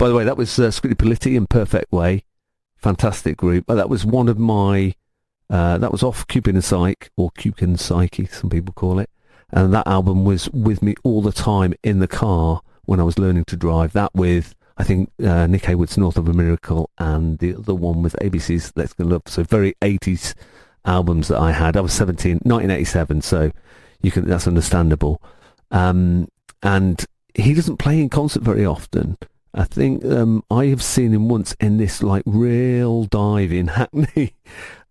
By the way, that was Scritti Politti in Perfect Way. Fantastic group. That was one of my, that was off Cupid and Psyche, or Cupid and Psyche, some people call it. And that album was with me all the time in the car when I was learning to drive. That with, I think, Nick Haywood's North of a Miracle, and the other one was ABC's Let's Go Love. So very 80s albums that I had. I was 17, 1987, so that's understandable. And he doesn't play in concert very often. I think I have seen him once in this like real dive in Hackney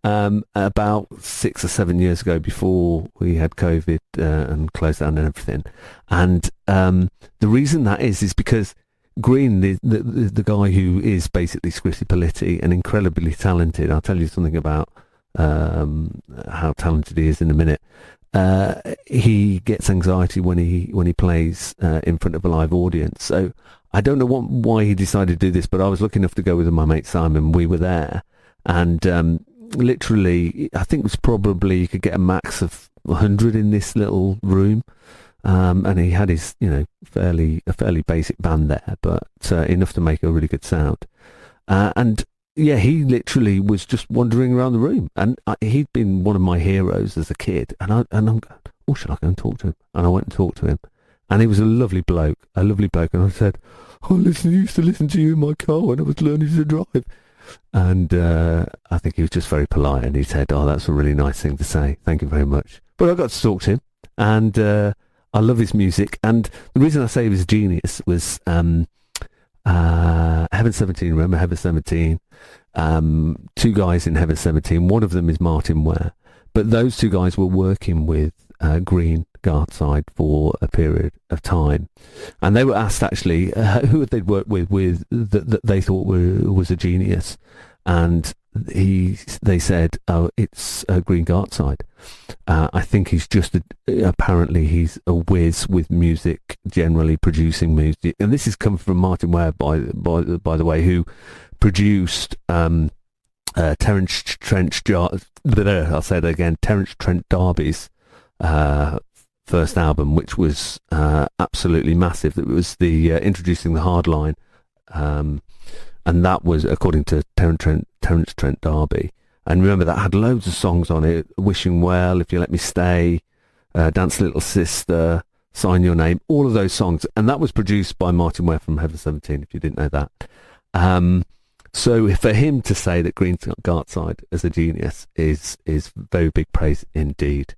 about 6 or 7 years ago, before we had COVID and closed down and everything. And the reason that is because Green, the guy who is basically Scritti Politti and incredibly talented, I'll tell you something about how talented he is in a minute. He gets anxiety when he plays in front of a live audience. So I don't know why he decided to do this, but I was lucky enough to go with my mate Simon. We were there, and literally, I think it was probably, you could get a max of 100 in this little room. And he had his, a fairly basic band there, but enough to make a really good sound. And yeah, he literally was just wandering around the room, and he'd been one of my heroes as a kid. And I'm going, oh, should I go and talk to him? And I went and talked to him, and he was a lovely bloke. And I said, oh, listen, I used to listen to you in my car when I was learning to drive. And I think he was just very polite, and he said, oh, that's a really nice thing to say. Thank you very much. But I got to talk to him, and I love his music. And the reason I say he was a genius was Heaven 17, remember Heaven 17? Two guys in Heaven 17. One of them is Martin Ware. But those two guys were working with Green Gartside for a period of time. And they were asked, actually, who they'd worked with that they thought was a genius. And they said, oh, it's Green Gartside. I think he's apparently he's a whiz with music, generally producing music. And this is coming from Martin Ware, by the way, who produced Terence Trent D'Arby's first album, which was absolutely massive. It was the Introducing the Hardline, and that was according to Terence Trent D'Arby. And remember, that had loads of songs on it: Wishing Well, If You Let Me Stay, Dance Little Sister, Sign Your Name, all of those songs. And that was produced by Martin Ware from Heaven 17, if you didn't know that. So for him to say that Green Gartside is a genius is very big praise indeed.